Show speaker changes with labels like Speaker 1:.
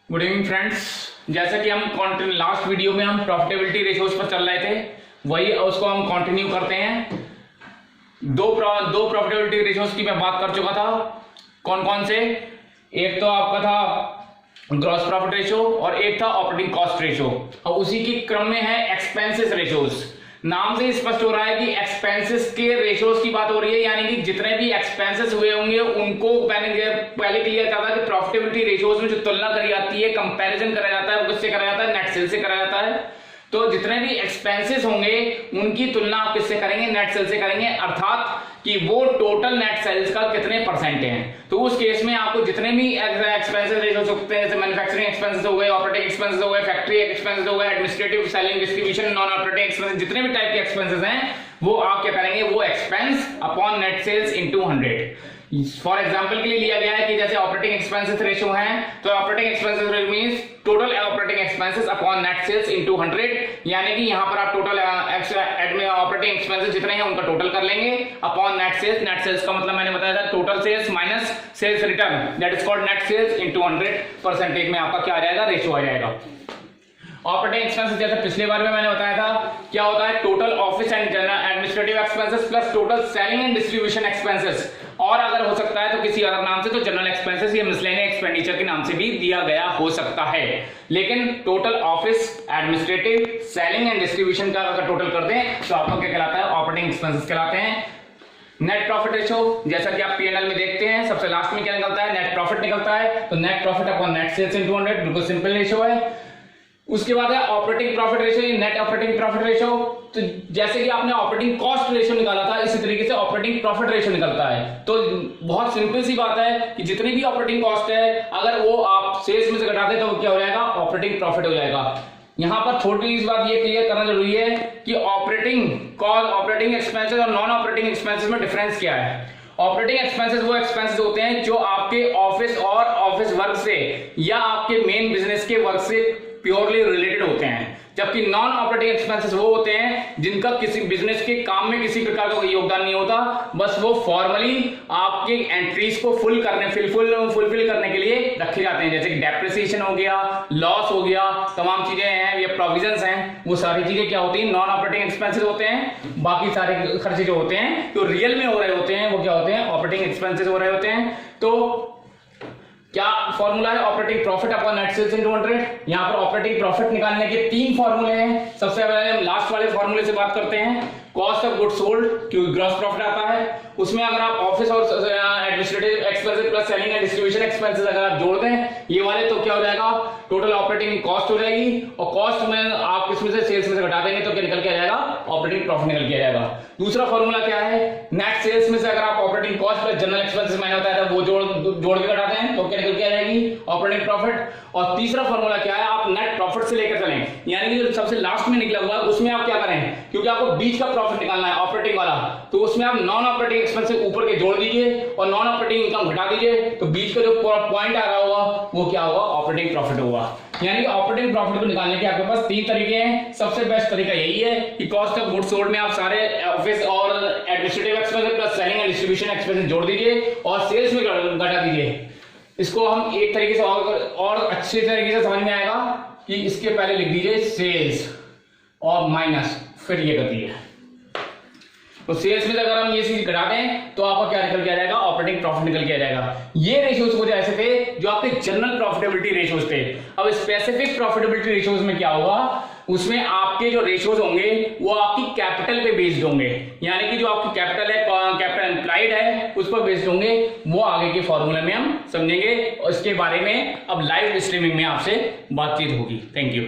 Speaker 1: Good evening friends. जैसा कि हम लास्ट वीडियो में हम प्रॉफिटेबिलिटी रेशियोज पर चल रहे थे, वही उसको हम कंटिन्यू करते हैं। दो प्रॉफिटेबिलिटी रेशियोज की मैं बात कर चुका था। कौन कौन से? एक तो आपका था ग्रॉस प्रॉफिट रेशियो और एक था ऑपरेटिंग कॉस्ट रेशियो, और उसी के क्रम में है एक्सपेंसेस रेशियोज। नाम से स्पष्ट हो रहा है कि एक्सपेंसेस के रेशियोज की बात हो रही है, यानी कि जितने भी एक्सपेंसेस हुए होंगे उनको पहले क्लियर करता है कि प्रॉफिटेबिलिटी रेशियोज में जो तुलना करी जाती है, कंपैरिजन करा जाता है, वो किससे करा जाता है? नेट सेल से करा जाता है। तो जितने भी एक्सपेंसेस होंगे उनकी तुलना आप किससे करेंगे? नेट सेल से करेंगे, अर्थात कि वो टोटल नेट सेल्स का कितने परसेंट हैं। तो उस केस में आपको जितने भी एक्सपेंसेस रेशियो सकते हैं, जैसे मैन्युफैक्चरिंग एक्सपेंसेस हो गए, ऑपरेटिंग एक्सपेंसेस हो गए, फैक्ट्री एक्सपेंसेस हो गए, administrative, selling, distribution, non operating expenses, जितने भी टाइप के एक्सपेंसेस हैं वो आप क्या करेंगे? वो expense upon net sales into 100। For example के लिए लिया गया है कि जैसे ऑपरेटिंग एक्सपेंसेस रेशियो है, तो operating expenses ratio means total operating expenses upon net sales into 100, यानी कि यहां पर आप टोटल ऑपरेटिंग एक्सपेंसेस जितने हैं उनका टोटल कर लेंगे upon net sales. Net sales का मतलब मैंने बताया था total sales minus sales return, that is called net sales into 100 percentage में आपका क्या आ जाएगा? रेशियो आ जाएगा। ऑपरेटिंग एक्सपेंसेस जैसे पिछले बार में मैंने बताया था क्या होता है? Total office and administrative expenses plus total selling and distribution expenses, और अगर हो सकता है तो किसी अदर नाम से, तो जनरल एक्सपेंसेस या मिसलेनियस एक्सपेंडिचर के नाम से भी दिया गया हो सकता है। लेकिन total office, administrative, selling and distribution का अगर टोटल करते हैं तो आपको क्या कहलाता है? ऑपरेटिंग एक्सपेंसेस कहलाते हैं। नेट प्रॉफिट रेशियो, जैसा कि आप पीएनएल में देखते हैं, सबसे लास्ट में क्या निकलता है? नेट प्रॉफिट निकलता है। तो net profit upon net sales into 100, बिल्कुल सिंपल रेशियो है। उसके बाद है operating profit ratio, net operating profit ratio. तो जैसे कि आपने ऑपरेटिंग कॉस्ट रेशियो निकाला था, इसी तरीके से ऑपरेटिंग प्रॉफिट रेशियो निकलता है। तो बहुत सिंपल सी बात है कि जितनी भी ऑपरेटिंग कॉस्ट है, अगर वो आप सेल्स में से घटा दे तो क्या हो जाएगा? ऑपरेटिंग प्रॉफिट हो जाएगा। यहां पर थोड़ी सी बात ये क्लियर करना जरूरी है कि ऑपरेटिंग कॉस्ट, ऑपरेटिंग एक्सपेंसेस और नॉन ऑपरेटिंग एक्सपेंसेस में डिफरेंस क्या है। ऑपरेटिंग एक्सपेंसेस वो एक्सपेंसेस होते हैं जो आपके ऑफिस और ऑफिस वर्क से या आपके मेन बिजनेस के वर्क से प्योरली रिलेटेड होते हैं, जबकि नॉन ऑपरेटिंग एक्सपेंसेस वो होते हैं जिनका किसी बिजनेस के काम में किसी प्रकार का योगदान नहीं होता, बस वो फॉर्मली आपके एंट्रीज को फुलफिल करने के लिए रखे जाते हैं, जैसे कि डेप्रिसिएशन हो गया, लॉस हो गया, तमाम चीजें हैं या प्रोविजंस हैं, वो सारी चीजें क्या होती हैं? नॉन ऑपरेटिंग एक्सपेंसेस होते हैं। बाकी सारे खर्चे जो होते हैं तो रियल में हो रहे होते हैं वो क्या होते हैं? ऑपरेटिंग एक्सपेंसेस हो रहे होते हैं। तो क्या फॉर्मूला है? Operating profit upon net sales into 100। यहां पर ऑपरेटिंग प्रॉफिट निकालने के 3 फॉर्मूले हैं। सबसे पहले हम लास्ट वाले फॉर्मूले से बात करते हैं, कॉस्ट ऑफ गुड्स सोल्ड, क्योंकि ग्रॉस प्रॉफिट आता है। उसमें अगर आप ऑफिस और administrative expenses plus selling and distribution expenses अगर आप जोड़ दें ये वाले, तो क्या हो जाएगा? टोटल ऑपरेटिंग कॉस्ट हो जाएगी, और कॉस्ट में आप इसमें से सेल्स में से घटा देंगे तो क्या निकल के आ जाएगा? ऑपरेटिंग प्रॉफिट निकल के आ जाएगा। दूसरा फॉर्मूला क्या है? नेट सेल्स में से अगर आप operating cost plus general expenses मैंने बताया था वो जोड़ के घटाते हैं तो क्या निकल के आ जाएगी? Operating profit. और तीसरा फॉर्मूला क्या है? आप नेट प्रॉफिट से लेकर चलें, यानी कि जो सबसे लास्ट में निकला हुआ उसमें आप क्या करें, क्योंकि आपको बीच का प्रॉफिट निकालना है ऑपरेटिंग वाला, तो उसमें आप नॉन ऑपरेटिंग एक्सपेंसेस ऊपर के जोड़ दीजिए और नॉन ऑपरेटिंग इनकम घटा दीजिए, तो बीच का जो पॉइंट आ रहा होगा वो क्या होगा? ऑपरेटिंग प्रॉफिट होगा। यानी कि ऑपरेटिंग प्रॉफिट को निकालने के आपके पास 3 तरीके हैं। सबसे बेस्ट तरीका यही है कि कॉस्ट ऑफ गुड्स सोल्ड में आप सारे ऑफिस और administrative expenses plus selling and distribution expenses जोड़ दीजिए और सेल्स में घटा दीजिए। इसको हम एक तरीके से और अच्छे तरीके से समझ में आएगा कि इसके पहले लिख दीजिए सेल्स और माइनस, फिर ये कर दीजिए। तो सेल्स में अगर हम ये चीज घटा दें तो आपका क्या निकल के आ जाएगा? ऑपरेटिंग प्रॉफिट निकल के आ जाएगा। ये रेशियोज कुछ ऐसे थे जो आपके जनरल प्रॉफिटेबिलिटी रेशियोज थे। अब स्पेसिफिक प्रॉफिटेबिलिटी रेशियोज में क्या होगा? उसमें आपके जो रेशियोज होंगे वो आपकी कैपिटल पे बेस्ड होंगे, यानी कि जो आपकी कैपिटल है, कैपिटल एम्प्लॉयड है, उस पर बेस्ड होंगे। वो आगे के फॉर्मूले में हम समझेंगे और इसके बारे में अब लाइव स्ट्रीमिंग में आपसे बातचीत होगी। Thank you.